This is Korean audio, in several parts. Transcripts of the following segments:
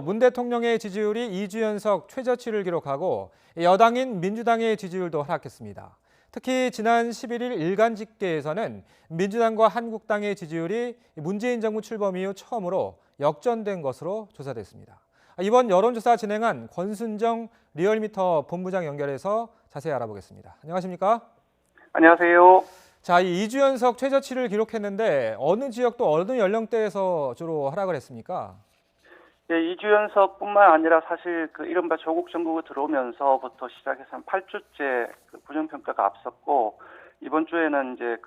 문 대통령의 지지율이 2주 연속 최저치를 기록하고 여당인 민주당의 지지율도 하락했습니다. 특히 지난 11일 일간 집계에서는 민주당과 한국당의 지지율이 문재인 정부 출범 이후 처음으로 역전된 것으로 조사됐습니다. 이번 여론조사 진행한 권순정 리얼미터 본부장 연결해서 자세히 알아보겠습니다. 안녕하십니까? 안녕하세요. 자, 이 2주 연속 최저치를 기록했는데 어느 지역 또 어느 연령대에서 주로 하락을 했습니까? 예, 2주 연속뿐만 아니라 사실 이른바 조국 정국이 들어오면서부터 시작해서 한 8주째 부정평가가 앞섰고, 이번 주에는 이제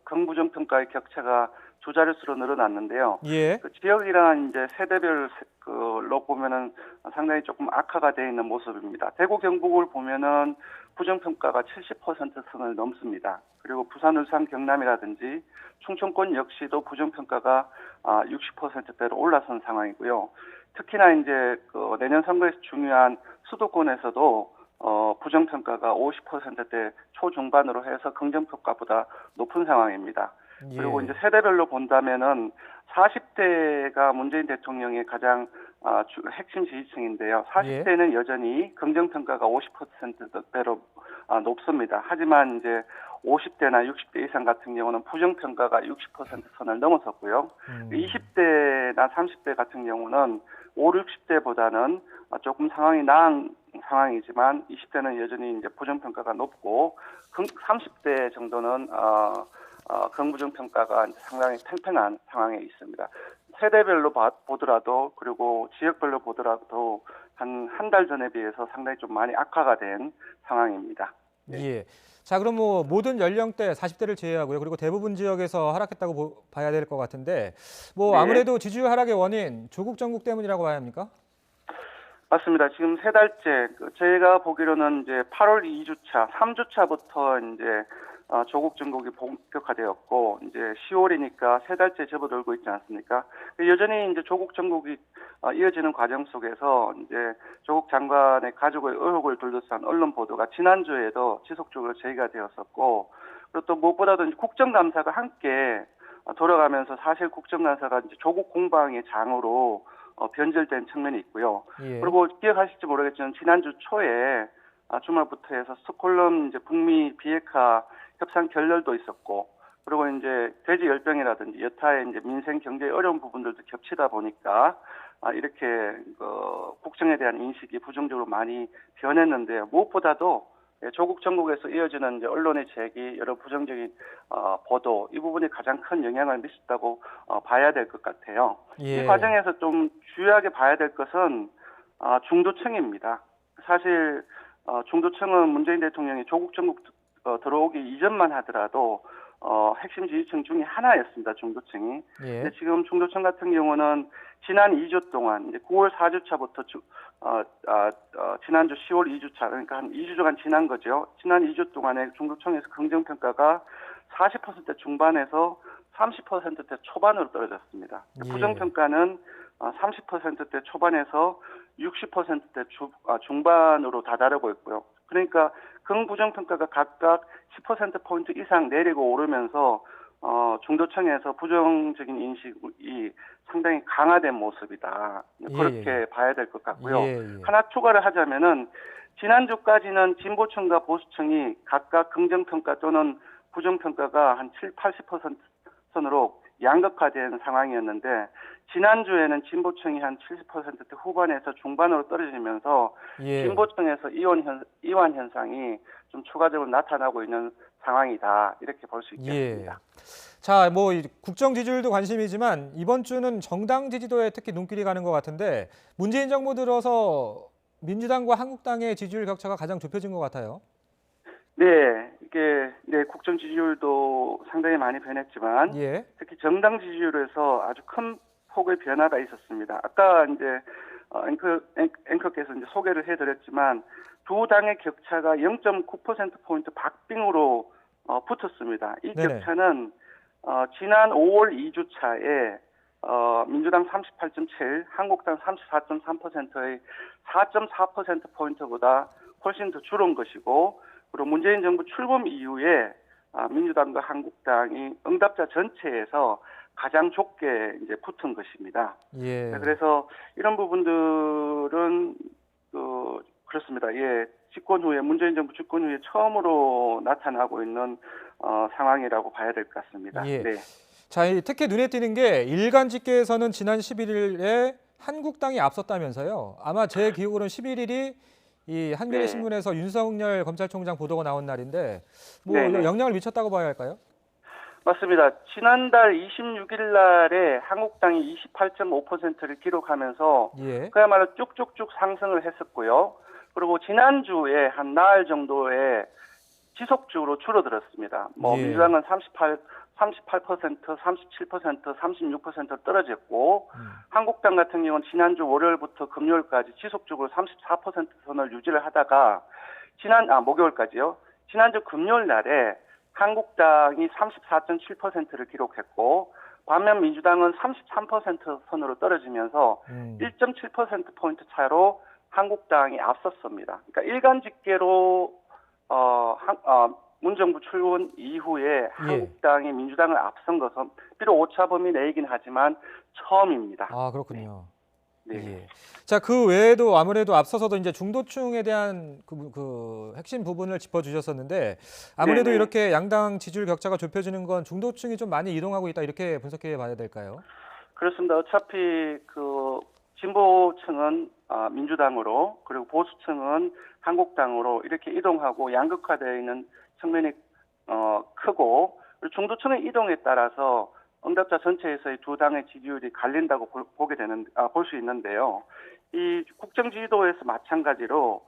긍부정평가의 격차가 두 자릿수로 늘어났는데요. 예. 지역이랑 이제 세대별로 보면은 상당히 조금 악화가 되어 있는 모습입니다. 대구 경북을 보면은 부정평가가 70% 선을 넘습니다. 그리고 부산, 울산, 경남이라든지 충청권 역시도 부정평가가 60%대로 올라선 상황이고요. 특히나 이제 내년 선거에서 중요한 수도권에서도 부정평가가 50%대 초중반으로 해서 긍정평가보다 높은 상황입니다. 예. 그리고 이제 세대별로 본다면은 40대가 문재인 대통령의 가장 핵심 지지층인데요. 40대는 여전히 긍정평가가 50%대로 높습니다. 하지만 이제 50대나 60대 이상 같은 경우는 부정평가가 60% 선을 넘어섰고요. 20대나 30대 같은 경우는 5, 60대보다는 조금 상황이 나은 상황이지만 20대는 여전히 이제 부정평가가 높고 30대 정도는 긍부정평가가 상당히 팽팽한 상황에 있습니다. 세대별로 보더라도 그리고 지역별로 보더라도 한 달 전에 비해서 상당히 좀 많이 악화가 된 상황입니다. 네. 예. 자, 그럼 모든 연령대 40대를 제외하고요. 그리고 대부분 지역에서 하락했다고 봐야 될 것 같은데 네. 아무래도 지지율 하락의 원인 조국 정국 때문이라고 봐야 합니까? 맞습니다. 지금 세 달째 제가 보기로는 이제 8월 2주차, 3주차부터 이제 조국 정국이 본격화되었고 이제 10월이니까 세 달째 접어들고 있지 않습니까? 여전히 이제 조국 정국이 이어지는 과정 속에서 이제 조국 장관의 가족의 의혹을 둘러싼 언론 보도가 지난주에도 지속적으로 제기가 되었었고, 그리고 또 무엇보다도 이제 국정감사가 함께 돌아가면서 사실 국정감사가 이제 조국 공방의 장으로 변질된 측면이 있고요. 예. 그리고 기억하실지 모르겠지만 지난주 초에 주말부터 해서 스톡홀름 이제 북미 비핵화 협상 결렬도 있었고, 그리고 이제 돼지 열병이라든지 여타의 이제 민생 경제의 어려운 부분들도 겹치다 보니까 이렇게 국정에 대한 인식이 부정적으로 많이 변했는데요. 무엇보다도 조국 정국에서 이어지는 이제 언론의 제기, 여러 부정적인 보도, 이 부분이 가장 큰 영향을 미쳤다고 봐야 될 것 같아요. 예. 이 과정에서 좀 주요하게 봐야 될 것은 중도층입니다. 사실 중도층은 문재인 대통령이 조국 정국 들어오기 이전만 하더라도 핵심 지지층 중에 하나였습니다. 중도층이. 예. 근데 지금 중도층 같은 경우는 지난 2주 동안 이제 9월 4주차부터 지난주 10월 2주차, 그러니까 한 2주간 지난 거죠. 지난 2주 동안에 중도층에서 긍정평가가 40% 중반에서 30%대 초반으로 떨어졌습니다. 예. 부정평가는 30%대 초반에서 60%대 중반으로 다다르고 있고요. 그러니까 긍부정평가가 각각 10%포인트 이상 내리고 오르면서 중도층에서 부정적인 인식이 상당히 강화된 모습이다. 그렇게 봐야 될 것 같고요. 하나 추가를 하자면은 지난주까지는 진보층과 보수층이 각각 긍정평가 또는 부정평가가 한 80% 선으로 양극화된 상황이었는데, 지난주에는 진보층이 한 70% 후반에서 중반으로 떨어지면서 진보층에서 이완 현상이 좀 추가적으로 나타나고 있는 상황이다, 이렇게 볼 수 있겠습니다. 자, 국정 지지율도 관심이지만 이번 주는 정당 지지도에 특히 눈길이 가는 것 같은데 문재인 정부 들어서 민주당과 한국당의 지지율 격차가 가장 좁혀진 것 같아요. 네, 이게 국정 지지율도 상당히 많이 변했지만 특히 정당 지지율에서 아주 큰 폭의 변화가 있었습니다. 아까 이제 앵커께서 이제 소개를 해드렸지만 두 당의 격차가 0.9%포인트 박빙으로 붙었습니다. 이 격차는 지난 5월 2주차에 민주당 38.7, 한국당 34.3%의 4.4%포인트보다 훨씬 더 줄은 것이고, 그리고 문재인 정부 출범 이후에 민주당과 한국당이 응답자 전체에서 가장 좁게 이제 붙은 것입니다. 예. 네, 그래서 이런 부분들은 그렇습니다. 예, 집권 후에 문재인 정부 집권 후에 처음으로 나타나고 있는 상황이라고 봐야 될 것 같습니다. 예. 네. 자, 특히 눈에 띄는 게 일간 집계에서는 지난 11일에 한국당이 앞섰다면서요. 아마 제 기억으로는 11일이 이 한겨레 네. 신문에서 윤석열 검찰총장 보도가 나온 날인데 뭐 네, 네. 영향을 미쳤다고 봐야 할까요? 맞습니다. 지난달 26일 날에 한국당이 28.5%를 기록하면서 예. 그야말로 쭉쭉쭉 상승을 했었고요. 그리고 지난주에 한 나흘 정도에 지속적으로 줄어들었습니다. 뭐 예. 민주당은 38%, 37%, 36% 떨어졌고 한국당 같은 경우는 지난주 월요일부터 금요일까지 지속적으로 34% 선을 유지를 하다가 목요일까지요. 지난주 금요일 날에 한국당이 34.7%를 기록했고 반면 민주당은 33% 선으로 떨어지면서 1.7%포인트 차로 한국당이 앞섰습니다. 그러니까 일간 집계로 문정부 출범 이후에 한국당이 민주당을 앞선 것은 비록 오차 범위 내이긴 하지만 처음입니다. 아, 그렇군요. 네. 예. 자, 그 외에도 아무래도 앞서서도 이제 중도층에 대한 그 핵심 부분을 짚어주셨었는데 아무래도 네네. 이렇게 양당 지지율 격차가 좁혀지는 건 중도층이 좀 많이 이동하고 있다 이렇게 분석해 봐야 될까요? 그렇습니다. 어차피 진보층은 민주당으로 그리고 보수층은 한국당으로 이렇게 이동하고 양극화되어 있는 측면이 크고 그리고 중도층의 이동에 따라서 응답자 전체에서의 두 당의 지지율이 갈린다고 볼 수 있는데요. 이 국정 지지도에서 마찬가지로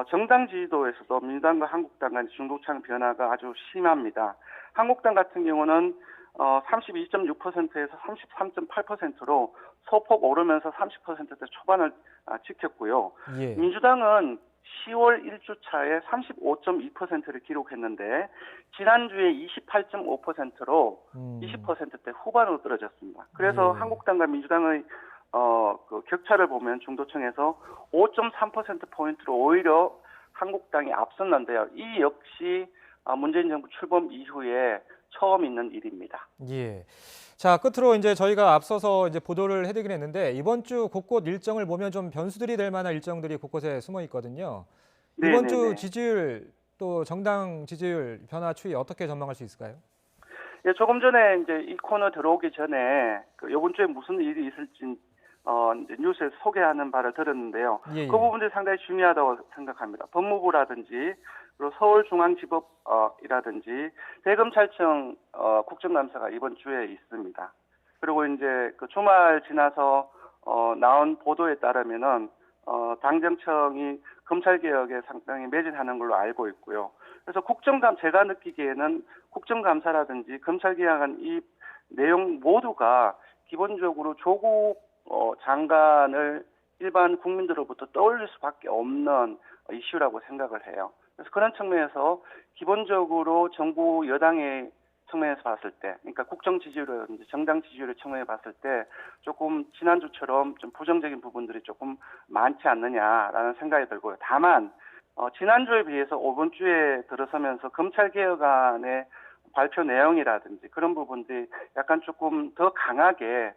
정당 지지도에서도 민주당과 한국당 간 중도층 변화가 아주 심합니다. 한국당 같은 경우는 32.6%에서 33.8%로 소폭 오르면서 30%대 초반을 지켰고요. 예. 민주당은 10월 1주차에 35.2%를 기록했는데 지난주에 28.5%로 20%대 후반으로 떨어졌습니다. 그래서 예. 한국당과 민주당의 격차를 보면 중도층에서 5.3%포인트로 오히려 한국당이 앞섰는데요. 이 역시 문재인 정부 출범 이후에 처음 있는 일입니다. 예. 자, 끝으로 이제 저희가 앞서서 이제 보도를 해드리긴 했는데 이번 주 곳곳 일정을 보면 좀 변수들이 될 만한 일정들이 곳곳에 숨어 있거든요. 이번 주 지지율 또 정당 지지율 변화 추이 어떻게 전망할 수 있을까요? 예, 조금 전에 이제 이 코너 들어오기 전에 이번 주에 무슨 일이 있을지 이제 뉴스에서 소개하는 바를 들었는데요. 예, 예. 그 부분들이 상당히 중요하다고 생각합니다. 법무부라든지 그리고 서울중앙지법이라든지 대검찰청 국정감사가 이번 주에 있습니다. 그리고 이제 그 주말 지나서 나온 보도에 따르면은 당정청이 검찰개혁에 상당히 매진하는 걸로 알고 있고요. 그래서 제가 느끼기에는 국정감사라든지 검찰개혁안 이 내용 모두가 기본적으로 조국 장관을 일반 국민들로부터 떠올릴 수밖에 없는 이슈라고 생각을 해요. 그래서 그런 측면에서 기본적으로 정부 여당의 측면에서 봤을 때, 그러니까 국정 지지율이라든지 정당 지지율의 측면에 봤을 때 조금 지난주처럼 좀 부정적인 부분들이 조금 많지 않느냐라는 생각이 들고요. 다만 지난주에 비해서 이번 주에 들어서면서 검찰개혁안의 발표 내용이라든지 그런 부분들이 약간 조금 더 강하게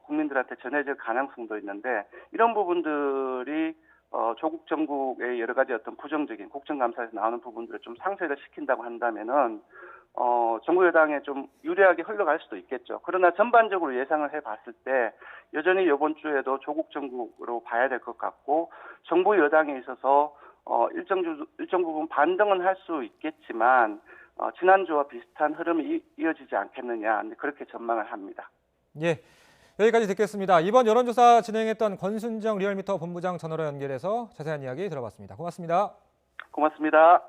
국민들한테 전해질 가능성도 있는데 이런 부분들이 조국 정국의 여러 가지 어떤 부정적인 국정감사에서 나오는 부분들을 좀 상쇄를 시킨다고 한다면은 정부 여당에 좀 유리하게 흘러갈 수도 있겠죠. 그러나 전반적으로 예상을 해봤을 때 여전히 이번 주에도 조국 정국으로 봐야 될 것 같고 정부 여당에 있어서 일정 부분 반등은 할 수 있겠지만 지난주와 비슷한 흐름이 이어지지 않겠느냐 그렇게 전망을 합니다. 예. 여기까지 듣겠습니다. 이번 여론조사 진행했던 권순정 리얼미터 본부장 전화로 연결해서 자세한 이야기 들어봤습니다. 고맙습니다. 고맙습니다.